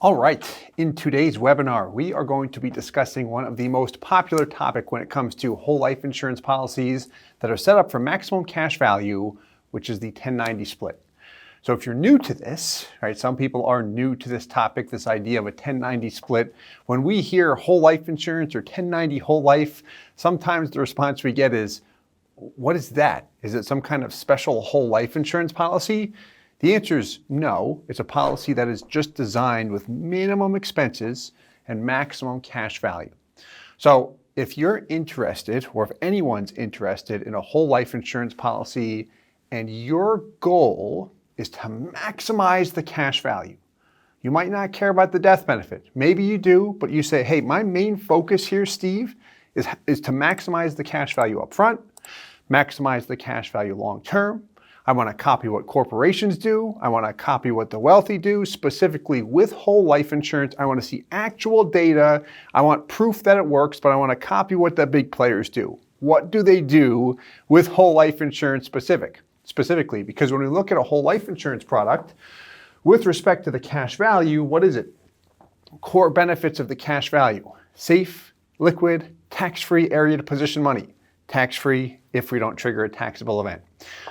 All right, in today's webinar, we are going to be discussing one of the most popular topics when it comes to whole life insurance policies that are set up for maximum cash value, which is the 1090 split. So if you're new to this, right, some people are new to this topic, this idea of a 1090 split. When we hear whole life insurance or 1090 whole life, sometimes the response we get is, what is that? Is it some kind of special whole life insurance policy? The answer is no. It's a policy that is just designed with minimum expenses and maximum cash value. So if you're interested, or if anyone's interested in a whole life insurance policy and your goal is to maximize the cash value, you might not care about the death benefit. Maybe you do, but you say, hey, my main focus here, Steve, is to maximize the cash value up front, maximize the cash value long term. I want to copy what corporations do. I want to copy what the wealthy do, specifically with whole life insurance. I want to see actual data. I want proof that it works, but I want to copy what the big players do. What do they do with whole life insurance specifically? Because when we look at a whole life insurance product, with respect to the cash value, what is it? Core benefits of the cash value: safe, liquid, tax-free area to position money. Tax-free if we don't trigger a taxable event.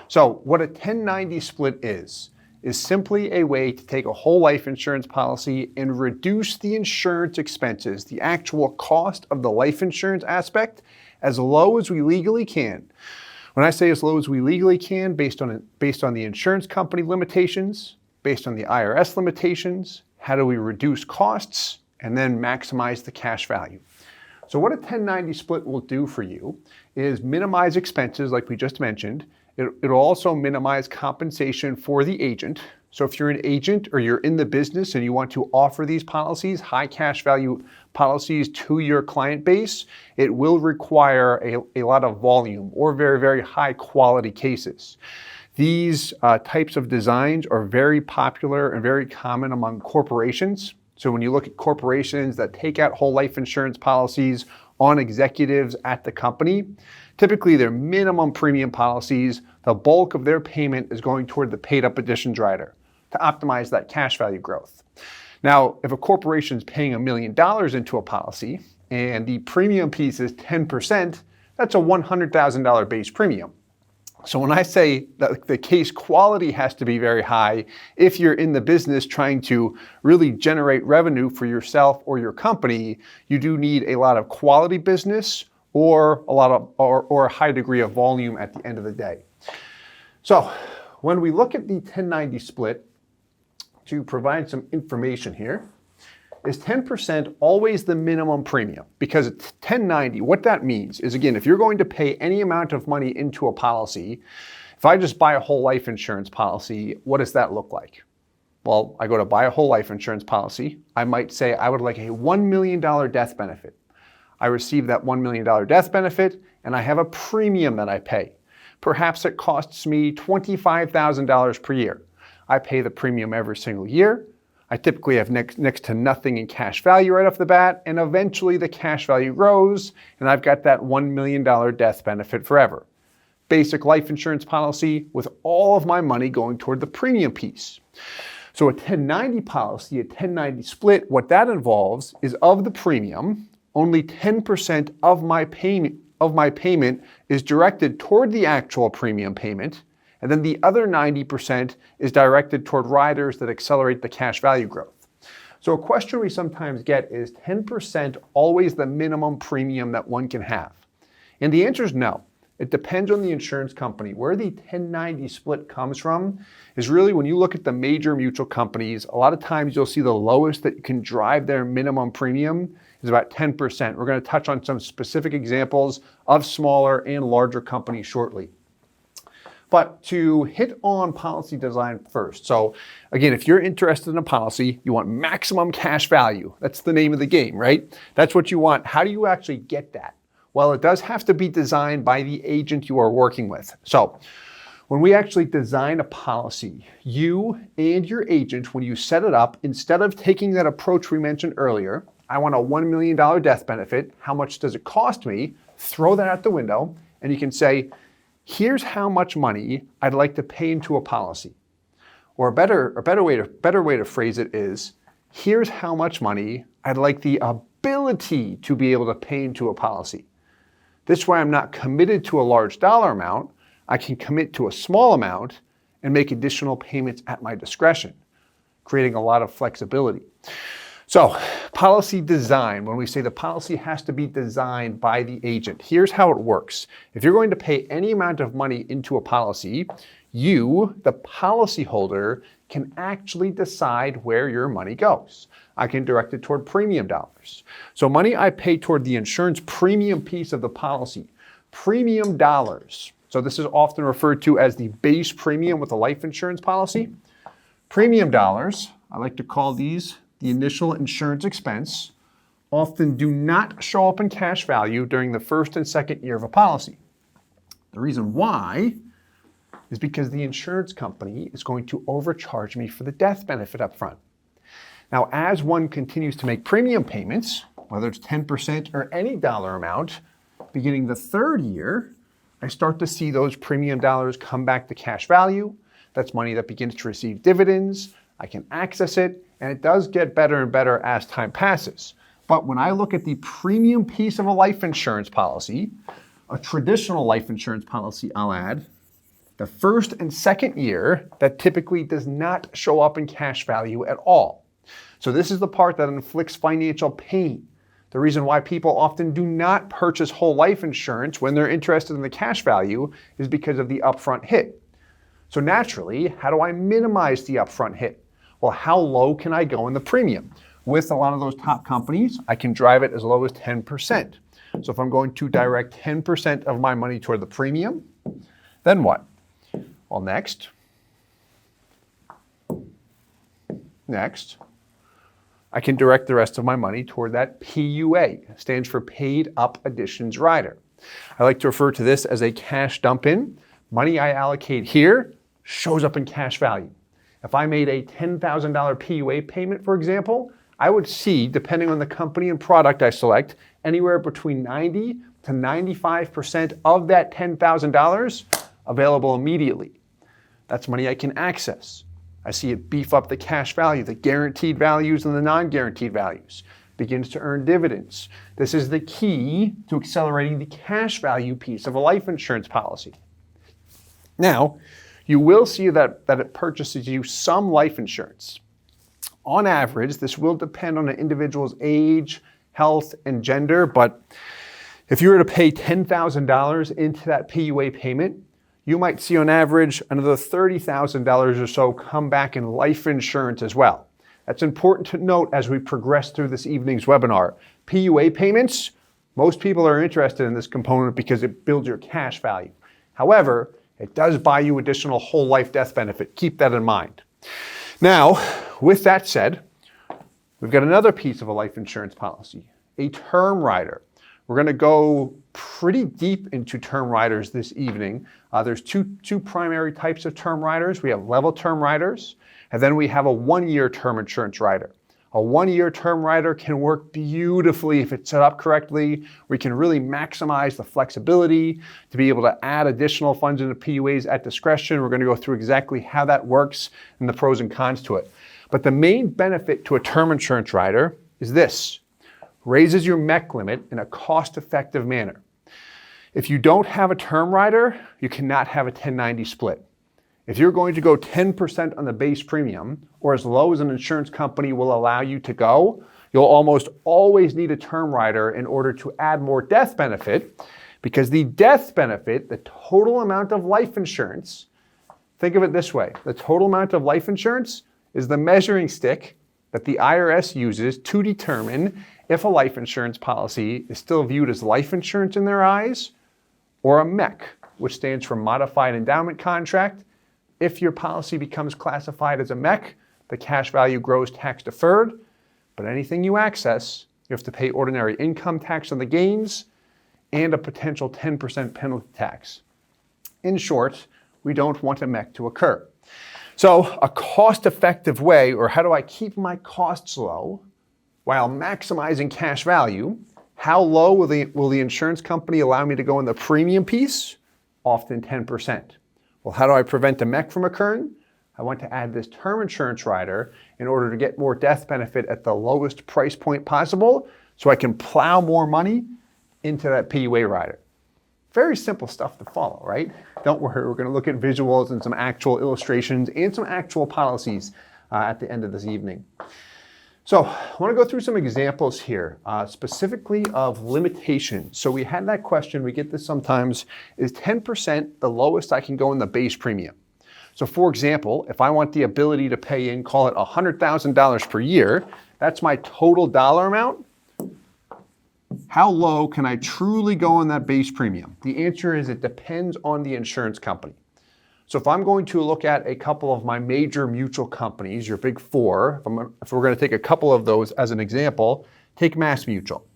So what a 1090 split is simply a way to take a whole life insurance policy and reduce the insurance expenses, the actual cost of the life insurance aspect, as low as we legally can. When I say as low as we legally can, based on the insurance company limitations, based on the IRS limitations, how do we reduce costs and then maximize the cash value? So what a 1090 split will do for you is minimize expenses, like we just mentioned. It'll also minimize compensation for the agent. So if you're an agent or you're in the business and you want to offer these policies, high cash value policies to your client base, it will require a lot of volume or very, very high quality cases. These types of designs are very popular and very common among corporations. So when you look at corporations that take out whole life insurance policies on executives at the company, typically their minimum premium policies, the bulk of their payment is going toward the paid up additions rider to optimize that cash value growth. Now, if a corporation is paying $1 million into a policy and the premium piece is 10%, that's a $100,000 base premium. So when I say that the case quality has to be very high, if you're in the business trying to really generate revenue for yourself or your company, you do need a lot of quality business or a high degree of volume at the end of the day. So when we look at the 1090 split, to provide some information here, is 10% always the minimum premium? Because it's 1090, what that means is, again, if you're going to pay any amount of money into a policy, if I just buy a whole life insurance policy, what does that look like? Well, I go to buy a whole life insurance policy. I might say I would like a $1 million death benefit. I receive that $1 million death benefit and I have a premium that I pay. Perhaps it costs me $25,000 per year. I pay the premium every single year. I typically have next to nothing in cash value right off the bat, and eventually the cash value grows, and I've got that $1 million death benefit forever. Basic life insurance policy with all of my money going toward the premium piece. So a 1090 policy, a 1090 split, what that involves is of the premium, only 10% of my payment is directed toward the actual premium payment. And then the other 90% is directed toward riders that accelerate the cash value growth. So a question we sometimes get is 10% always the minimum premium that one can have? And the answer is no. It depends on the insurance company. Where the 1090 split comes from is really when you look at the major mutual companies, a lot of times you'll see the lowest that you can drive their minimum premium is about 10%. We're going to touch on some specific examples of smaller and larger companies shortly. But to hit on policy design first. So again, if you're interested in a policy, you want maximum cash value. That's the name of the game, right? That's what you want. How do you actually get that? Well, it does have to be designed by the agent you are working with. So when we actually design a policy, you and your agent, when you set it up, instead of taking that approach we mentioned earlier, I want a $1 million death benefit. How much does it cost me? Throw that out the window and you can say, here's how much money I'd like to pay into a policy. Or a better way to phrase it is, here's how much money I'd like the ability to be able to pay into a policy. This way I'm not committed to a large dollar amount. I can commit to a small amount and make additional payments at my discretion, creating a lot of flexibility. So, policy design, when we say the policy has to be designed by the agent, here's how it works. If you're going to pay any amount of money into a policy, you, the policyholder, can actually decide where your money goes. I can direct it toward premium dollars. So money I pay toward the insurance premium piece of the policy, premium dollars. So this is often referred to as the base premium with a life insurance policy. Premium dollars, I like to call these the initial insurance expense, often do not show up in cash value during the first and second year of a policy. The reason why is because the insurance company is going to overcharge me for the death benefit up front. Now, as one continues to make premium payments, whether it's 10% or any dollar amount, beginning the third year, I start to see those premium dollars come back to cash value. That's money that begins to receive dividends. I can access it, and it does get better and better as time passes. But when I look at the premium piece of a life insurance policy, a traditional life insurance policy, I'll add, the first and second year, that typically does not show up in cash value at all. So this is the part that inflicts financial pain. The reason why people often do not purchase whole life insurance when they're interested in the cash value is because of the upfront hit. So naturally, how do I minimize the upfront hit? Well, how low can I go in the premium? With a lot of those top companies, I can drive it as low as 10%. So if I'm going to direct 10% of my money toward the premium, then what? Well, next, I can direct the rest of my money toward that PUA, stands for Paid Up Additions Rider. I like to refer to this as a cash dump in. Money I allocate here shows up in cash value. If I made a $10,000 PUA payment, for example, I would see, depending on the company and product I select, anywhere between 90 to 95% of that $10,000 available immediately. That's money I can access. I see it beef up the cash value, the guaranteed values and the non-guaranteed values. Begins to earn dividends. This is the key to accelerating the cash value piece of a life insurance policy. Now, you will see that it purchases you some life insurance. On average, this will depend on an individual's age, health, and gender, but if you were to pay $10,000 into that PUA payment, you might see on average another $30,000 or so come back in life insurance as well. That's important to note as we progress through this evening's webinar. PUA payments, most people are interested in this component because it builds your cash value. However, it does buy you additional whole life death benefit. Keep that in mind. Now, with that said, we've got another piece of a life insurance policy, a term rider. We're going to go pretty deep into term riders this evening. There's two primary types of term riders. We have level term riders, and then we have a one-year term insurance rider. A one-year term rider can work beautifully if it's set up correctly. We can really maximize the flexibility to be able to add additional funds into PUAs at discretion. We're going to go through exactly how that works and the pros and cons to it. But the main benefit to a term insurance rider is this: raises your MEC limit in a cost-effective manner. If you don't have a term rider, you cannot have a 1090 split. If you're going to go 10% on the base premium, or as low as an insurance company will allow you to go, you'll almost always need a term rider in order to add more death benefit, because the death benefit, the total amount of life insurance, think of it this way: the total amount of life insurance is the measuring stick that the IRS uses to determine if a life insurance policy is still viewed as life insurance in their eyes, or a MEC, which stands for Modified Endowment Contract. If your policy becomes classified as a MEC, the cash value grows tax deferred, but anything you access, you have to pay ordinary income tax on the gains and a potential 10% penalty tax. In short, we don't want a MEC to occur. So a cost-effective way, or how do I keep my costs low while maximizing cash value? How low will the insurance company allow me to go in the premium piece? Often 10%. Well, how do I prevent a MEC from occurring? I want to add this term insurance rider in order to get more death benefit at the lowest price point possible so I can plow more money into that PUA rider. Very simple stuff to follow, right? Don't worry, we're going to look at visuals and some actual illustrations and some actual policies at the end of this evening. So I want to go through some examples here, specifically of limitations. So we had that question, we get this sometimes, is 10% the lowest I can go in the base premium? So for example, if I want the ability to pay in, call it $100,000 per year, that's my total dollar amount. How low can I truly go on that base premium? The answer is it depends on the insurance company. So if I'm going to look at a couple of my major mutual companies, your big four, if we're going to take a couple of those as an example, take Mass Mutual.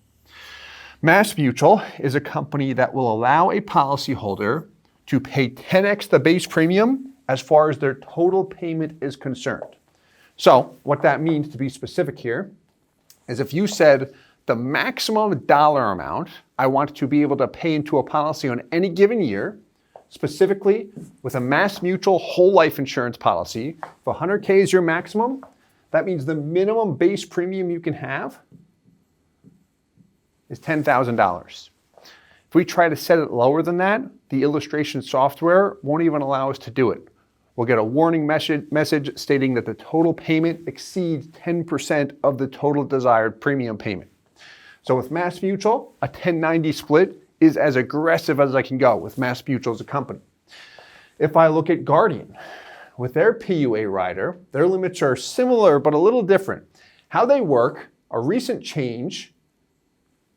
Mass Mutual is a company that will allow a policyholder to pay 10x the base premium as far as their total payment is concerned. So what that means, to be specific here, is if you said the maximum dollar amount I want to be able to pay into a policy on any given year, specifically with a Mass Mutual whole life insurance policy, if 100K is your maximum, that means the minimum base premium you can have is $10,000. If we try to set it lower than that, the illustration software won't even allow us to do it. We'll get a warning message stating that the total payment exceeds 10% of the total desired premium payment. So with Mass Mutual, a 10/90 split is as aggressive as I can go with Mass Mutual as a company. If I look at Guardian, with their PUA rider, their limits are similar but a little different. How they work, a recent change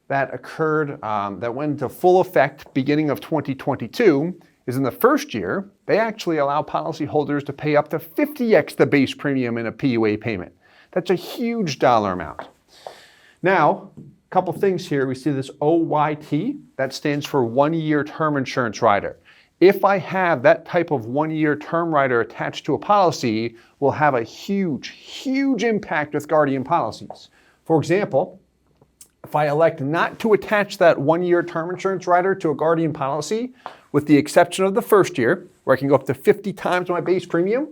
that occurred, that went into full effect beginning of 2022, is in the first year, they actually allow policyholders to pay up to 50x the base premium in a PUA payment. That's a huge dollar amount. Now, a couple things here. We see this OYT, that stands for 1 year term insurance rider. If I have that type of 1 year term rider attached to a policy, will have a huge, huge impact with Guardian policies. For example, if I elect not to attach that 1 year term insurance rider to a Guardian policy, with the exception of the first year, where I can go up to 50 times my base premium,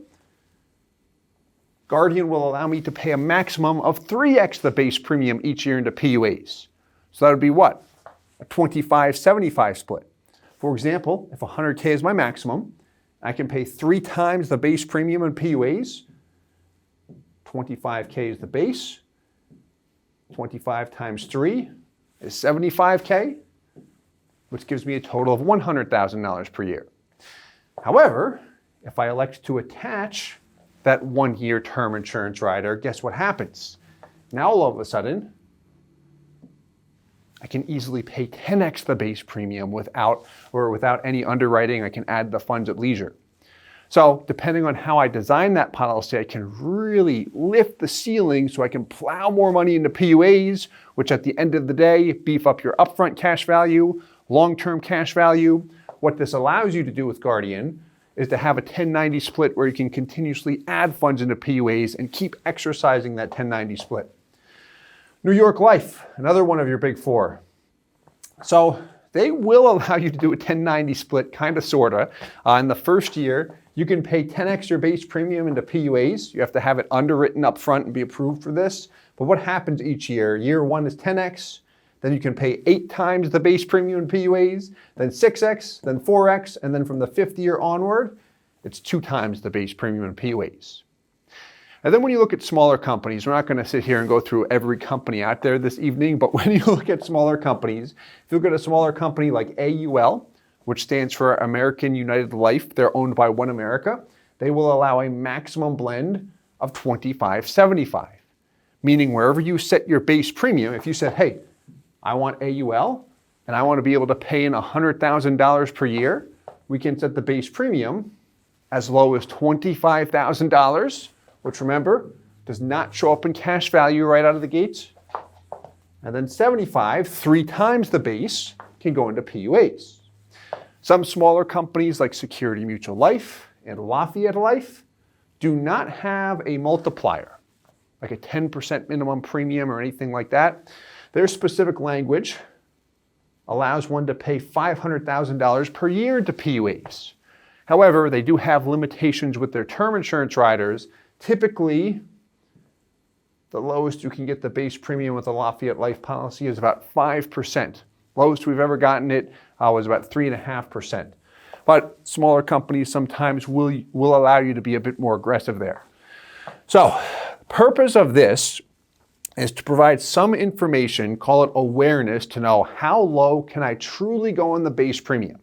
Guardian will allow me to pay a maximum of 3x the base premium each year into PUAs. So that would be what? A 25-75 split. For example, if 100K is my maximum, I can pay 3 times the base premium in PUAs. 25K is the base. 25 times 3 is 75K, which gives me a total of $100,000 per year. However, if I elect to attach that 1 year term insurance rider, guess what happens? Now all of a sudden, I can easily pay 10x the base premium without any underwriting. I can add the funds at leisure. So depending on how I design that policy, I can really lift the ceiling so I can plow more money into PUAs, which at the end of the day, beef up your upfront cash value, long-term cash value. What this allows you to do with Guardian is to have a 10/90 split where you can continuously add funds into PUAs and keep exercising that 10/90 split. New York Life, another one of your big four. So they will allow you to do a 10/90 split, kind of, sort of. In the first year, you can pay 10x your base premium into PUAs. You have to have it underwritten up front and be approved for this. But what happens each year? Year 1 is 10x. Then you can pay 8 times the base premium in PUAs, then 6x, then 4x, and then from the 5th year onward, it's 2 times the base premium in PUAs. And then when you look at smaller companies, we're not going to sit here and go through every company out there this evening, but when you look at smaller companies, if you look at a smaller company like AUL, which stands for American United Life, they're owned by One America, they will allow a maximum blend of 25/75, meaning wherever you set your base premium, if you said, hey, I want AUL and I want to be able to pay in $100,000 per year, we can set the base premium as low as $25,000, which, remember, does not show up in cash value right out of the gates. And then 75, 3 times the base, can go into PUAs. Some smaller companies like Security Mutual Life and Lafayette Life do not have a multiplier, like a 10% minimum premium or anything like that. Their specific language allows one to pay $500,000 per year into PUAs. However, they do have limitations with their term insurance riders. Typically, the lowest you can get the base premium with a Lafayette Life policy is about 5%. Lowest we've ever gotten it was about 3.5%. But smaller companies sometimes will allow you to be a bit more aggressive there. So, the purpose of this is to provide some information, call it awareness, to know how low can I truly go on the base premium,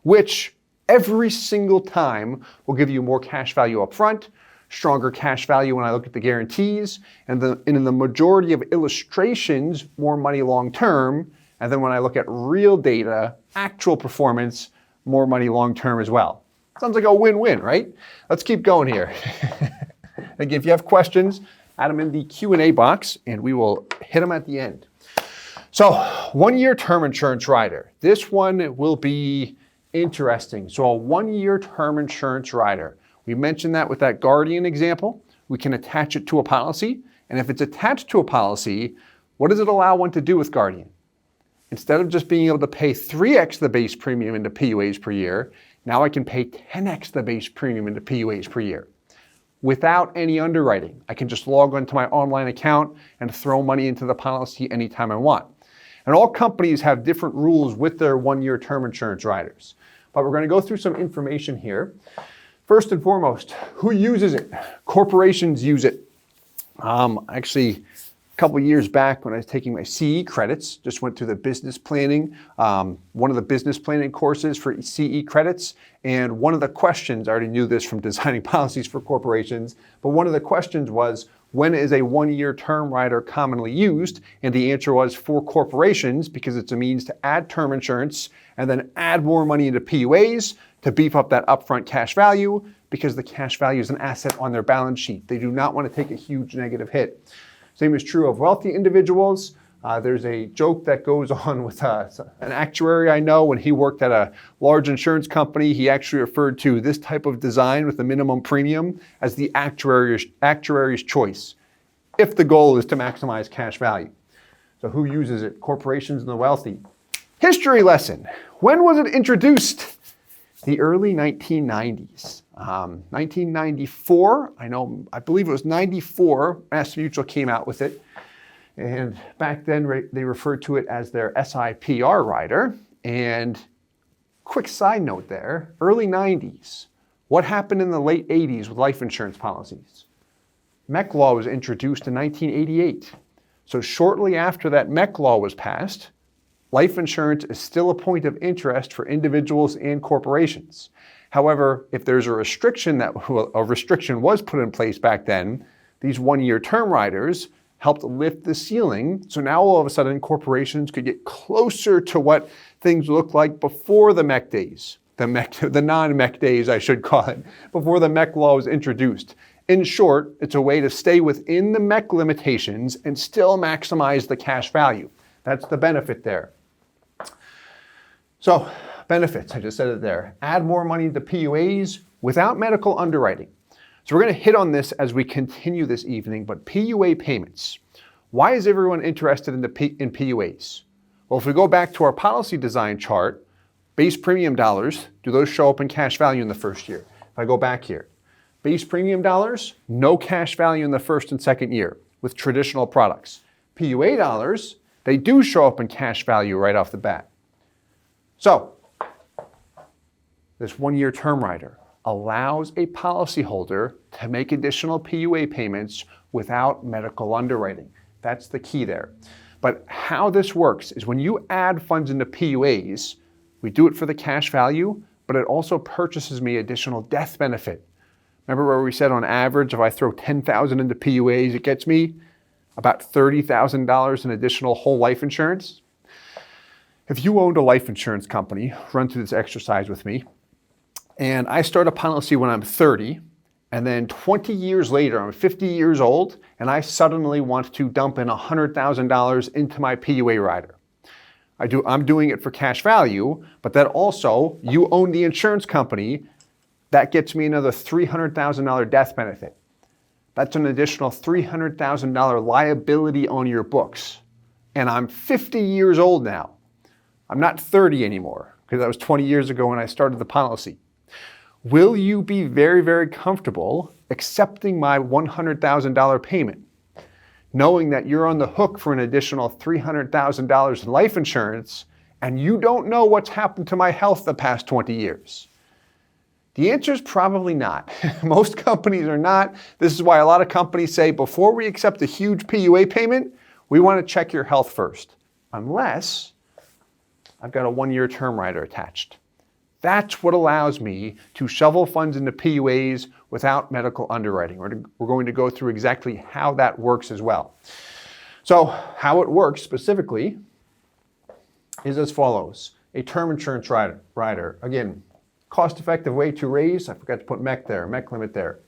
which every single time will give you more cash value up front, stronger cash value when I look at the guarantees, and in the majority of illustrations, more money long term, and then when I look at real data, actual performance, more money long term as well. Sounds like a win-win, right? Let's keep going here. Again, if you have questions, add them in the Q&A box, and we will hit them at the end. So, 1-year term insurance rider. This one will be interesting. So, a 1-year term insurance rider. We mentioned that with that Guardian example. We can attach it to a policy, and if it's attached to a policy, what does it allow one to do with Guardian? Instead of just being able to pay 3x the base premium into PUAs per year, now I can pay 10x the base premium into PUAs per year. Without any underwriting. I can just log onto my online account and throw money into the policy anytime I want. And all companies have different rules with their 1-year term insurance riders. But we're going to go through some information here. First and foremost, who uses it? Corporations use it. Actually, a couple of years back when I was taking my CE credits, just went through the business planning, one of the business planning courses for CE credits. And one of the questions, I already knew this from designing policies for corporations, but one of the questions was, when is a 1-year term rider commonly used? And the answer was for corporations, because it's a means to add term insurance and then add more money into PUAs to beef up that upfront cash value, because the cash value is an asset on their balance sheet. They do not want to take a huge negative hit. Same is true of wealthy individuals. There's a joke that goes on with an actuary I know. When he worked at a large insurance company, he actually referred to this type of design with the minimum premium as the actuary's choice, if the goal is to maximize cash value. So who uses it? Corporations and the wealthy. History lesson. When was it introduced? The early 1990s. 1994, I believe it was 94, Mass Mutual came out with it. And back then they referred to it as their SIPR rider. And quick side note there, early 90s. What happened in the late 80s with life insurance policies? MEC law was introduced in 1988. So shortly after that MEC law was passed, life insurance is still a point of interest for individuals and corporations. However, if there's a restriction was put in place back then, these 1-year term riders helped lift the ceiling. So now all of a sudden corporations could get closer to what things looked like before the MEC days, the non-MEC days I should call it, before the MEC law was introduced. In short, it's a way to stay within the MEC limitations and still maximize the cash value. That's the benefit there. So, benefits, I just said it there. Add more money to PUAs without medical underwriting. So we're going to hit on this as we continue this evening, but PUA payments. Why is everyone interested in PUAs? Well, if we go back to our policy design chart, base premium dollars, do those show up in cash value in the first year? If I go back here, base premium dollars, no cash value in the first and second year with traditional products. PUA dollars, they do show up in cash value right off the bat. So, this 1-year term rider allows a policyholder to make additional PUA payments without medical underwriting. That's the key there. But how this works is when you add funds into PUAs, we do it for the cash value, but it also purchases me additional death benefit. Remember where we said on average, if I throw $10,000 into PUAs, it gets me about $30,000 in additional whole life insurance? If you owned a life insurance company, run through this exercise with me, and I start a policy when I'm 30, and then 20 years later, I'm 50 years old, and I suddenly want to dump in $100,000 into my PUA rider. I'm doing it for cash value, but that also, you own the insurance company, that gets me another $300,000 death benefit. That's an additional $300,000 liability on your books. And I'm 50 years old now. I'm not 30 anymore, because that was 20 years ago when I started the policy. will you be very, very comfortable accepting my $100,000 payment, knowing that you're on the hook for an additional $300,000 in life insurance and you don't know what's happened to my health the past 20 years? The answer is probably not. Most companies are not. This is why a lot of companies say, before we accept a huge PUA payment, we want to check your health first, unless I've got a 1-year term rider attached. That's what allows me to shovel funds into PUAs without medical underwriting. We're going to go through exactly how that works as well. So how it works specifically is as follows. A term insurance rider. Again, cost-effective way to raise. I forgot to put MEC limit there.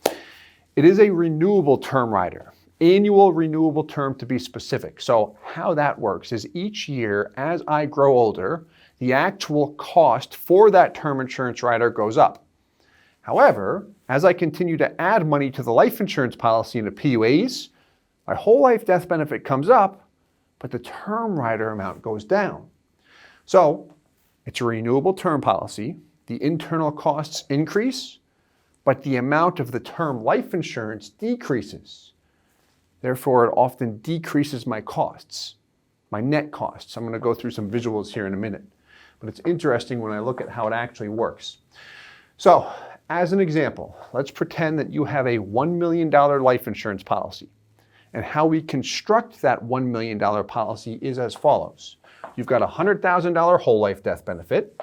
It is a renewable term rider. Annual renewable term to be specific. So how that works is each year as I grow older, the actual cost for that term insurance rider goes up. However, as I continue to add money to the life insurance policy into PUAs, my whole life death benefit comes up, but the term rider amount goes down. So it's a renewable term policy. The internal costs increase, but the amount of the term life insurance decreases. Therefore, it often decreases my costs, my net costs. I'm going to go through some visuals here in a minute, but it's interesting when I look at how it actually works. So, as an example, let's pretend that you have a $1 million life insurance policy. And how we construct that $1 million policy is as follows. You've got a $100,000 whole life death benefit,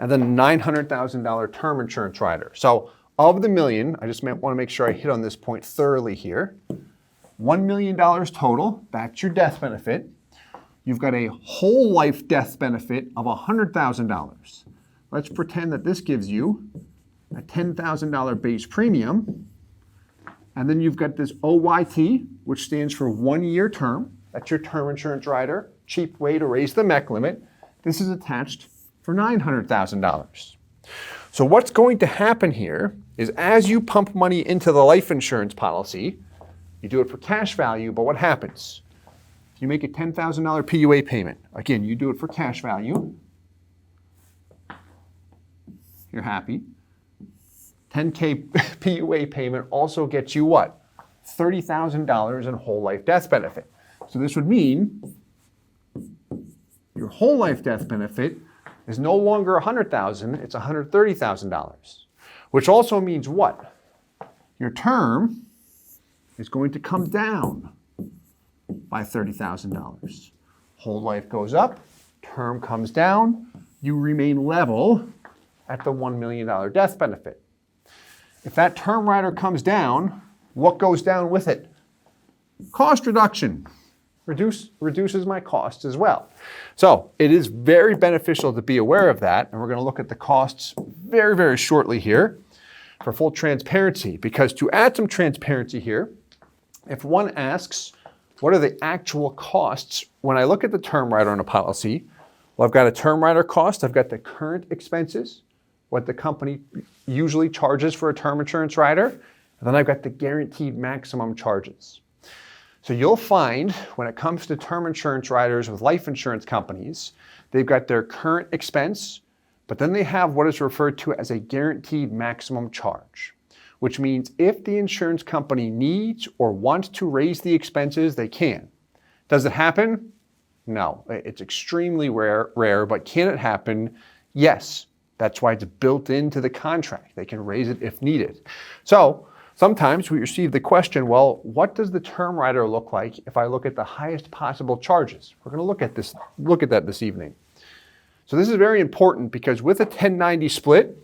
and then a $900,000 term insurance rider. So of the million, I just want to make sure I hit on this point thoroughly here. $1 million total, that's your death benefit. You've got a whole life death benefit of $100,000. Let's pretend that this gives you a $10,000 base premium. And then you've got this OYT, which stands for 1-year term. That's your term insurance rider. Cheap way to raise the MEC limit. This is attached for $900,000. So what's going to happen here is as you pump money into the life insurance policy, you do it for cash value, but what happens? If you make a $10,000 PUA payment, again, you do it for cash value. You're happy. $10K PUA payment also gets you what? $30,000 in whole life death benefit. So this would mean your whole life death benefit is no longer $100,000, it's $130,000. Which also means what? Your term is going to come down by $30,000. Whole life goes up, term comes down, you remain level at the $1 million death benefit. If that term rider comes down, what goes down with it? Cost reduction. Reduces my costs as well. So it is very beneficial to be aware of that, and we're going to look at the costs very, very shortly here for full transparency, because to add some transparency here, if one asks, what are the actual costs when I look at the term rider on a policy? Well, I've got a term rider cost, I've got the current expenses, what the company usually charges for a term insurance rider, and then I've got the guaranteed maximum charges. So you'll find when it comes to term insurance riders with life insurance companies, they've got their current expense, but then they have what is referred to as a guaranteed maximum charge, which means if the insurance company needs or wants to raise the expenses, they can. Does it happen? No, it's extremely rare, but can it happen? Yes. That's why it's built into the contract. They can raise it if needed. So sometimes we receive the question, well, what does the term rider look like if I look at the highest possible charges? We're going to look at that this evening. So this is very important because with a 1090 split,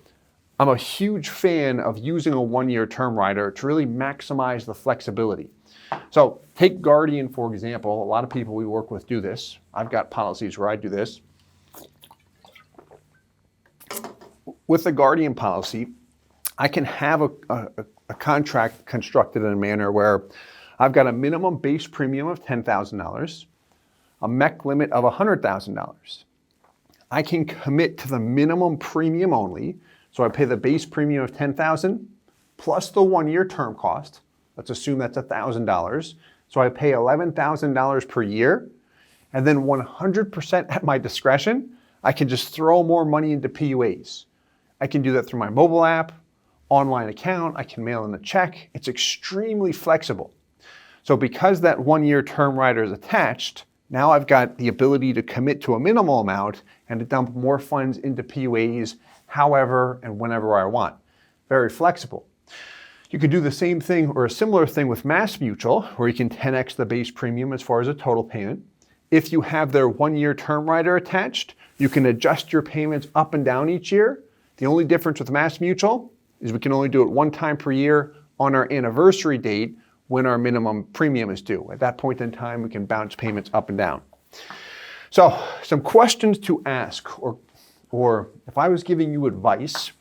I'm a huge fan of using a 1-year term rider to really maximize the flexibility. So take Guardian, for example. A lot of people we work with do this. I've got policies where I do this. With the Guardian policy, I can have a contract constructed in a manner where I've got a minimum base premium of $10,000, a MEC limit of $100,000. I can commit to the minimum premium only, so I pay the base premium of $10,000 plus the 1-year term cost. Let's assume that's $1,000. So I pay $11,000 per year, and then 100% at my discretion, I can just throw more money into PUAs. I can do that through my mobile app, online account, I can mail in a check. It's extremely flexible. So because that 1-year term rider is attached, now I've got the ability to commit to a minimal amount and to dump more funds into PUAs however and whenever I want. Very flexible. You could do the same thing or a similar thing with MassMutual, where you can 10x the base premium as far as a total payment. If you have their 1-year term rider attached, you can adjust your payments up and down each year. The only difference with MassMutual is we can only do it 1 time per year on our anniversary date when our minimum premium is due. At that point in time, we can bounce payments up and down. So some questions to ask, or if I was giving you advice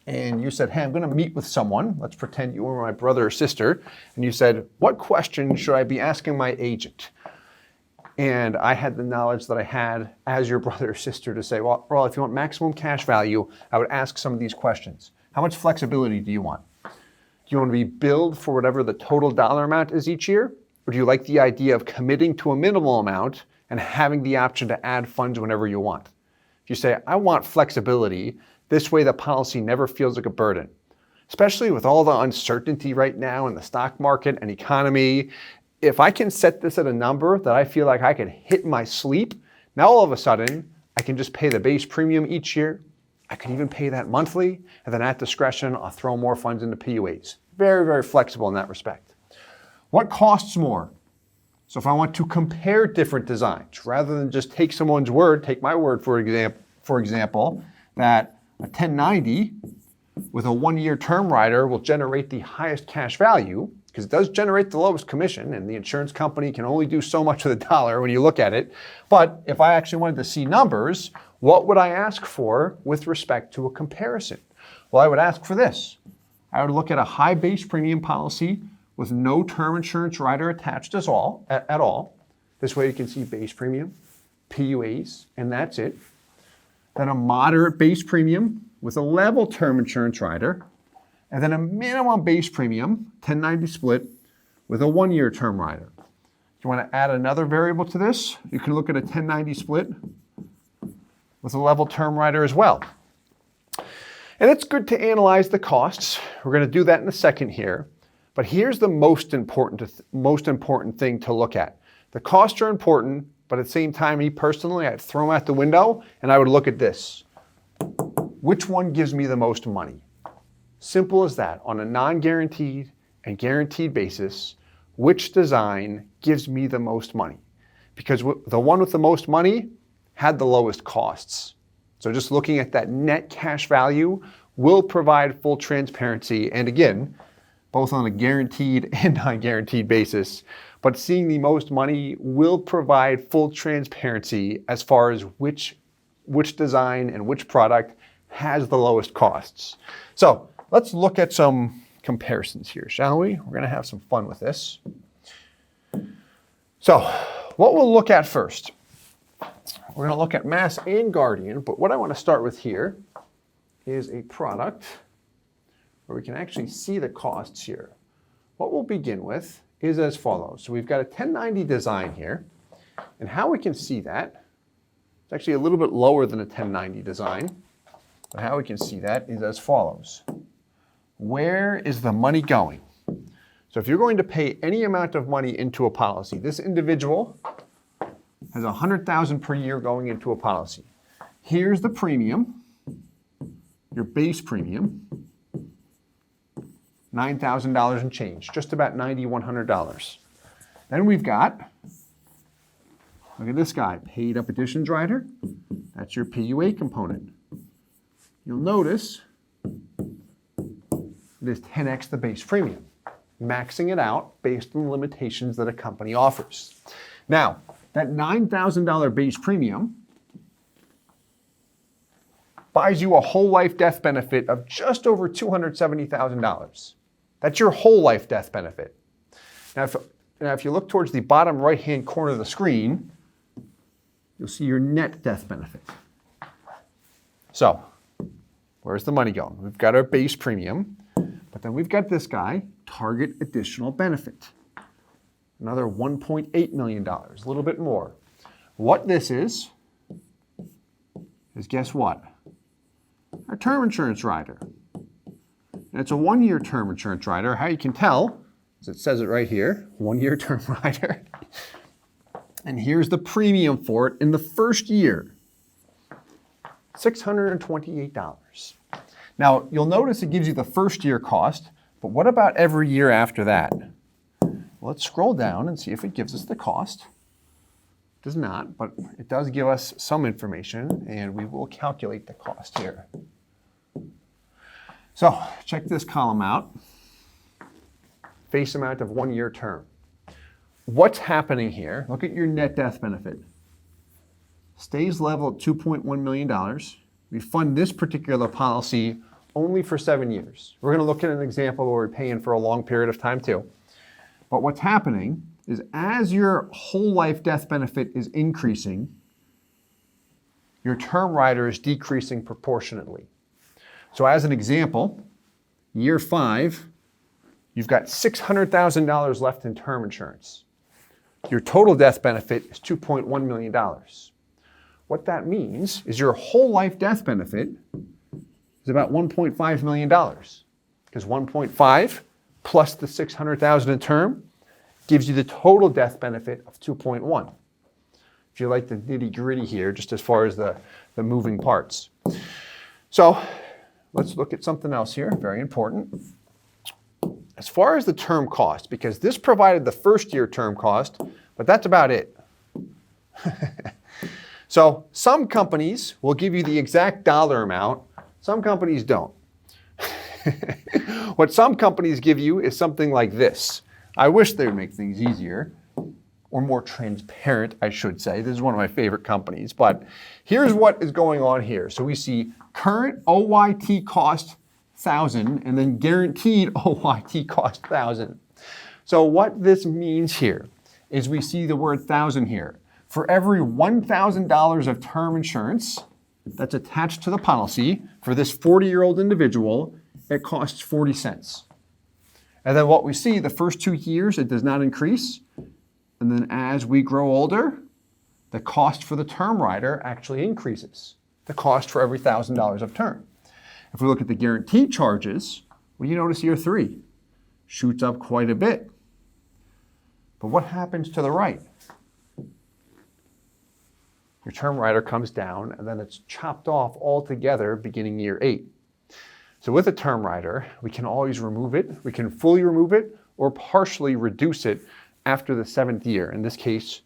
and you said, hey, I'm going to meet with someone, let's pretend you were my brother or sister, and you said, what question should I be asking my agent? And I had the knowledge that I had as your brother or sister to say, well, if you want maximum cash value, I would ask some of these questions. How much flexibility do you want? Do you want to be billed for whatever the total dollar amount is each year? Or do you like the idea of committing to a minimal amount and having the option to add funds whenever you want? If you say, I want flexibility, this way the policy never feels like a burden. Especially with all the uncertainty right now in the stock market and economy, if I can set this at a number that I feel like I could hit my sleep, now all of a sudden, I can just pay the base premium each year. I could even pay that monthly, and then at discretion, I'll throw more funds into PUAs. Very, very flexible in that respect. What costs more? So if I want to compare different designs, rather than just take someone's word, take my word for example, that a 1090 with a 1-year term rider will generate the highest cash value, because it does generate the lowest commission, and the insurance company can only do so much with a dollar when you look at it. But if I actually wanted to see numbers, what would I ask for with respect to a comparison? Well, I would ask for this. I would look at a high base premium policy with no term insurance rider attached at all. This way you can see base premium, PUAs, and that's it. Then a moderate base premium with a level term insurance rider, and then a minimum base premium, 1090 split, with a 1-year term rider. If you want to add another variable to this, you can look at a 1090 split with a level term rider as well. And it's good to analyze the costs. We're going to do that in a second here. But here's the most important thing to look at. The costs are important, but at the same time, me personally, I'd throw them out the window and I would look at this. Which one gives me the most money? Simple as that. On a non-guaranteed and guaranteed basis, which design gives me the most money? Because the one with the most money had the lowest costs. So just looking at that net cash value will provide full transparency. And again, both on a guaranteed and non-guaranteed basis, but seeing the most money will provide full transparency as far as which design and which product has the lowest costs. So let's look at some comparisons here, shall we? We're going to have some fun with this. So what we'll look at first, we're going to look at Mass and Guardian, but what I want to start with here is a product where we can actually see the costs here. What we'll begin with is as follows. So we've got a 1090 design here, and how we can see that, it's actually a little bit lower than a 1090 design, but how we can see that is as follows. Where is the money going? So if you're going to pay any amount of money into a policy, this individual has $100,000 per year going into a policy. Here's the premium, your base premium, $9,000 and change, just about $9,100. Then we've got, look at this guy, paid up additions rider. That's your PUA component. You'll notice it is 10x the base premium, maxing it out based on the limitations that a company offers. Now, that $9,000 base premium buys you a whole life death benefit of just over $270,000. That's your whole life death benefit. Now, if you look towards the bottom right-hand corner of the screen, you'll see your net death benefit. So, where's the money going? We've got our base premium, but then we've got this guy, target additional benefit. Another $1.8 million, a little bit more. What this is guess what? a term insurance rider. And it's a 1-year term insurance rider. How you can tell is it says it right here, 1-year term rider. And here's the premium for it in the first year, $628. Now, you'll notice it gives you the first year cost, but what about every year after that? Let's scroll down and see if it gives us the cost. It does not, but it does give us some information, and we will calculate the cost here. So check this column out. Face amount of 1-year term. What's happening here? Look at your net death benefit. Stays level at $2.1 million. We fund this particular policy only for 7 years. We're going to look at an example where we're paying for a long period of time too. But what's happening is as your whole life death benefit is increasing, your term rider is decreasing proportionately. So as an example, year 5, you've got $600,000 left in term insurance. Your total death benefit is $2.1 million. What that means is your whole life death benefit is about $1.5 million. Because 1.5 plus the $600,000 in term gives you the total death benefit of 2.1. If you like the nitty gritty here, just as far as the moving parts. So let's look at something else here, very important. As far as the term cost, because this provided the first year term cost, but that's about it. So some companies will give you the exact dollar amount, some companies don't. What some companies give you is something like this. I wish they would make things easier, or more transparent, I should say. This is one of my favorite companies, but here's what is going on here. So we see current OYT cost 1,000 and then guaranteed OYT cost 1,000. So what this means here is we see the word 1,000 here. For every $1,000 of term insurance that's attached to the policy for this 40-year-old individual, it costs 40 cents. And then what we see, the first 2 years, it does not increase. And then as we grow older, the cost for the term rider actually increases. The cost for every $1,000 of term. If we look at the guaranteed charges, well, you notice year 3 shoots up quite a bit. But what happens to the right? Your term rider comes down and then it's chopped off altogether beginning year 8. So with a term rider, we can always remove it. We can fully remove it or partially reduce it after the 7th year. In this case,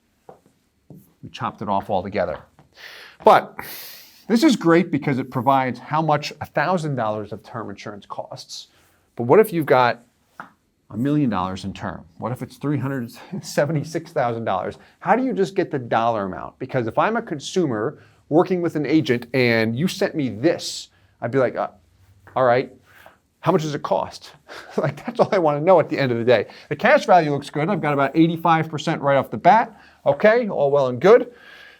we chopped it off altogether. But this is great because it provides how much $1,000 of term insurance costs. But what if you've got $1 million in term? What if it's $376,000? How do you just get the dollar amount? Because if I'm a consumer working with an agent and you sent me this, I'd be like, all right, how much does it cost? Like, that's all I want to know at the end of the day. The cash value looks good. I've got about 85% right off the bat. Okay, all well and good.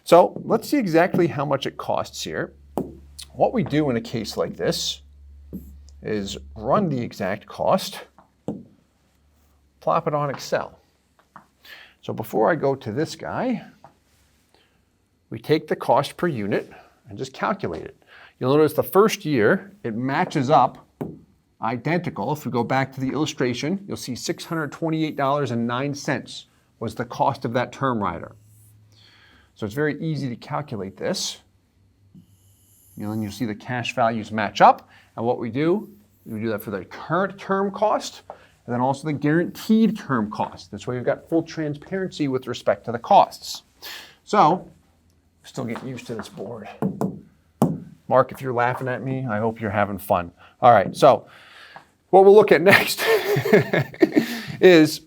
So let's see exactly how much it costs here. What we do in a case like this is run the exact cost, plop it on Excel. So before I go to this guy, we take the cost per unit and just calculate it. You'll notice the first year, it matches up identical. If we go back to the illustration, you'll see $628.09 was the cost of that term rider. So it's very easy to calculate this. And then you'll see the cash values match up. And what we do that for the current term cost, and then also the guaranteed term cost. This way we've got full transparency with respect to the costs. So, still getting used to this board. Mark, if you're laughing at me, I hope you're having fun. All right, so what we'll look at next is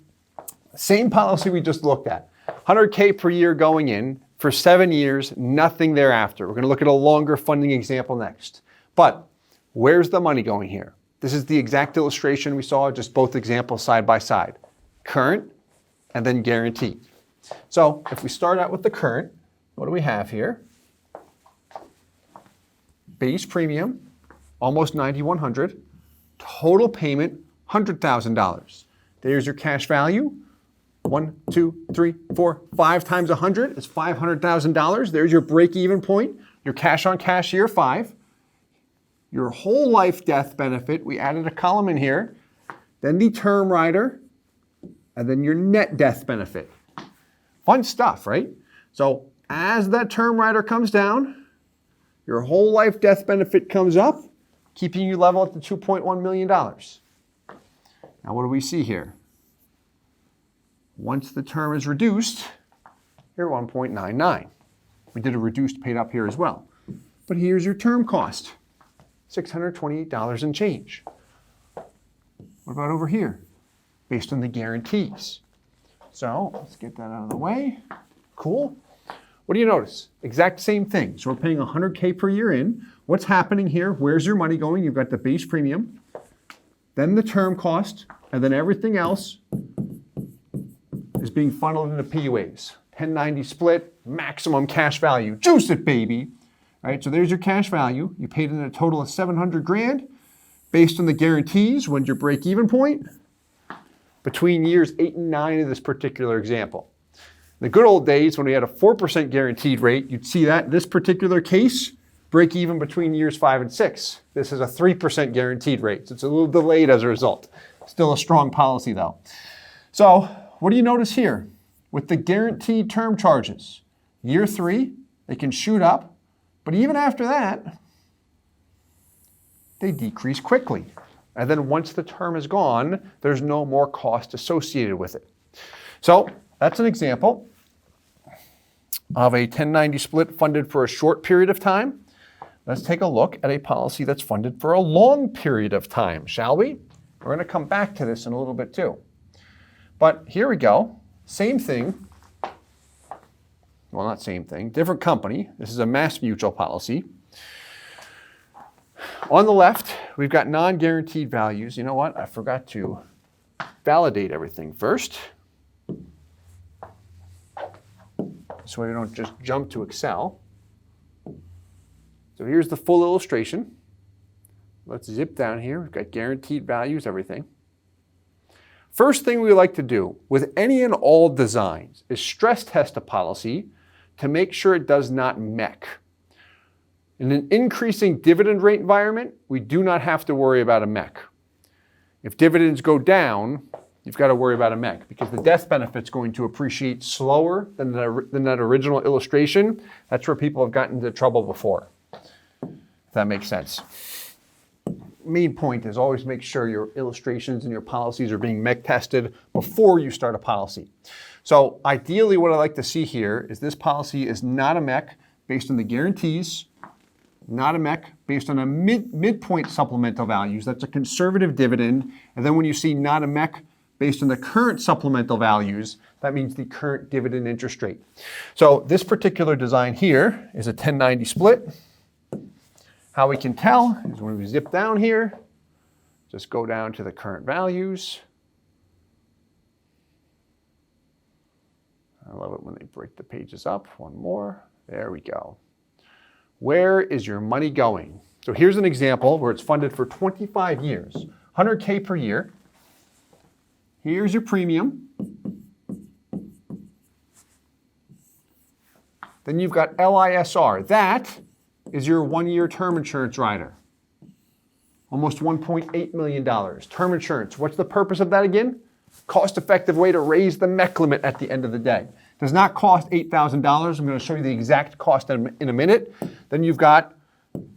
same policy we just looked at. 100K per year going in for 7 years, nothing thereafter. We're going to look at a longer funding example next. But where's the money going here? This is the exact illustration we saw, just both examples side by side. Current and then guaranteed. So if we start out with the current, what do we have here? Base premium, almost $9,100. Total payment, $100,000. There's your cash value. 1, 2, 3, 4, 5 times 100 is $500,000. There's your break-even point. Your cash on cash year 5. your whole life death benefit, we added a column in here, then the term rider, and then your net death benefit. Fun stuff, right? So as that term rider comes down, your whole life death benefit comes up, keeping you level at the $2.1 million. Now what do we see here? Once the term is reduced, you're 1.99. We did a reduced paid up here as well. But here's your term cost, $628 and change. What about over here? Based on the guarantees. So let's get that out of the way. Cool. What do you notice? Exact same thing. So we're paying $100K per year in. What's happening here? Where's your money going? You've got the base premium, then the term cost, and then everything else is being funneled into PUAs. 1090 split, maximum cash value. Juice it, baby. All right, so there's your cash value. You paid in a total of 700 grand. Based on the guarantees, when's your break-even point? Between years 8 and 9 in this particular example. In the good old days, when we had a 4% guaranteed rate, you'd see that in this particular case, break even between years 5 and 6. This is a 3% guaranteed rate, so it's a little delayed as a result. Still a strong policy though. So what do you notice here? With the guaranteed term charges, year 3, they can shoot up, but even after that, they decrease quickly. And then once the term is gone, there's no more cost associated with it. So that's an example of a 1090 split funded for a short period of time. Let's take a look at a policy that's funded for a long period of time, shall we? We're going to come back to this in a little bit too. But here we go. Same thing. Well, not same thing. Different company. This is a Mass Mutual policy. On the left, we've got non-guaranteed values. You know what? I forgot to validate everything first. So we don't just jump to Excel. So here's the full illustration. Let's zip down here. We've got guaranteed values, everything. First thing we like to do with any and all designs is stress test a policy to make sure it does not mech. In an increasing dividend rate environment, we do not have to worry about a mech. If dividends go down, you've got to worry about a mech because the death benefit's going to appreciate slower than that original illustration. That's where people have gotten into trouble before. If that makes sense. Main point is always make sure your illustrations and your policies are being mech tested before you start a policy. So ideally what I like to see here is this policy is not a mech based on the guarantees, not a mech based on a midpoint supplemental values. That's a conservative dividend. And then when you see not a mech based on the current supplemental values, that means the current dividend interest rate. So this particular design here is a 1090 split. How we can tell is when we zip down here, just go down to the current values. I love it when they break the pages up. One more. There we go. Where is your money going? So here's an example where it's funded for 25 years, 100K per year. Here's your premium. Then you've got LISR. That is your 1-year term insurance rider. Almost $1.8 million. Term insurance. What's the purpose of that again? Cost-effective way to raise the MEC limit at the end of the day. Does not cost $8,000. I'm going to show you the exact cost in a minute. Then you've got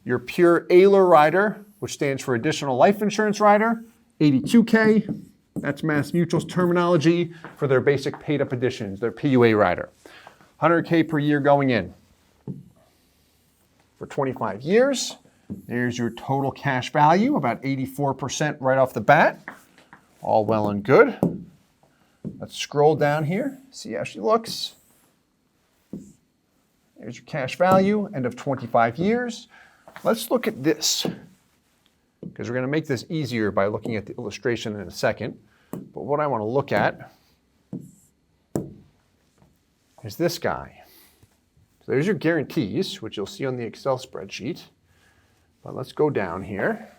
your pure AILR rider, which stands for Additional Life Insurance Rider, $82K. That's Mass Mutual's terminology for their basic paid-up additions, their PUA rider. $100K per year going in. For 25 years, there's your total cash value, about 84% right off the bat. All well and good. Let's scroll down here, see how she looks. There's your cash value, end of 25 years. Let's look at this, because we're going to make this easier by looking at the illustration in a second. But what I want to look at is this guy. So there's your guarantees, which you'll see on the Excel spreadsheet. But let's go down here.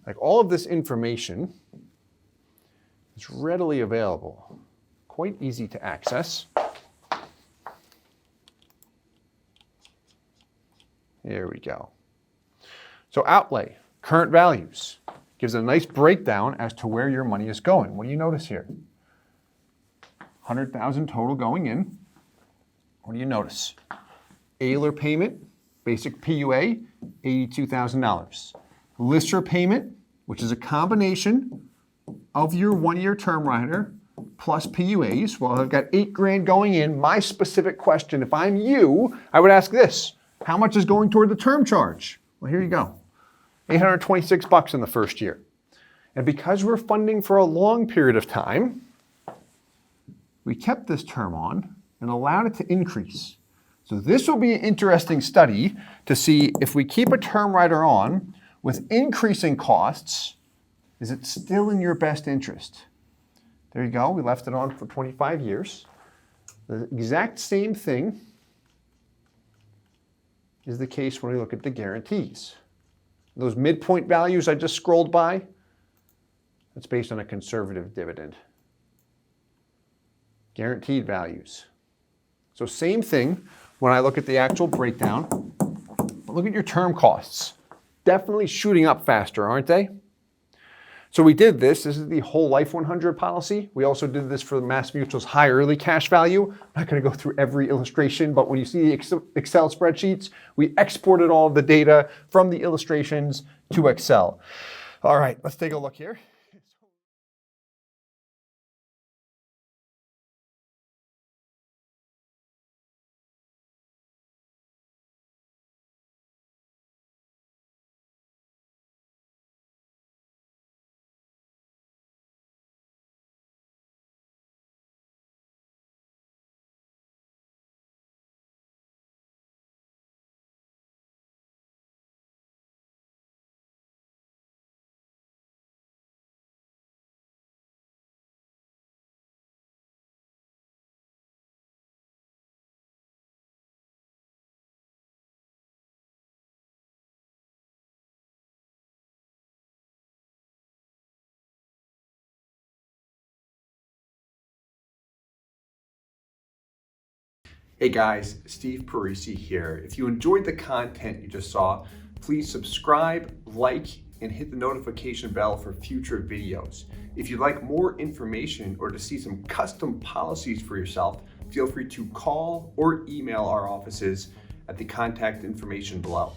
Like all of this information is readily available, quite easy to access. Here we go. So outlay, current values, gives a nice breakdown as to where your money is going. What do you notice here? 100,000 total going in. What do you notice? Ailer payment, basic PUA, $82,000. Lister payment, which is a combination of your 1-year term rider plus PUAs. Well, I've got $8,000 going in. My specific question, if I'm you, I would ask this: how much is going toward the term charge? Well, here you go. $826 in the first year. And because we're funding for a long period of time, we kept this term on and allowed it to increase. So this will be an interesting study to see if we keep a term rider on with increasing costs, is it still in your best interest? There you go, we left it on for 25 years. The exact same thing is the case when we look at the guarantees. Those midpoint values I just scrolled by, that's based on a conservative dividend. Guaranteed values. So same thing when I look at the actual breakdown. Look at your term costs. Definitely shooting up faster, aren't they? So we did this. This is the whole life 100 policy. We also did this for the MassMutual's high early cash value. I'm not going to go through every illustration, but when you see the Excel spreadsheets, we exported all of the data from the illustrations to Excel. All right, let's take a look here. Hey guys, Steve Parisi here. If you enjoyed the content you just saw, please subscribe, like, and hit the notification bell for future videos. If you'd like more information or to see some custom policies for yourself, feel free to call or email our offices at the contact information below.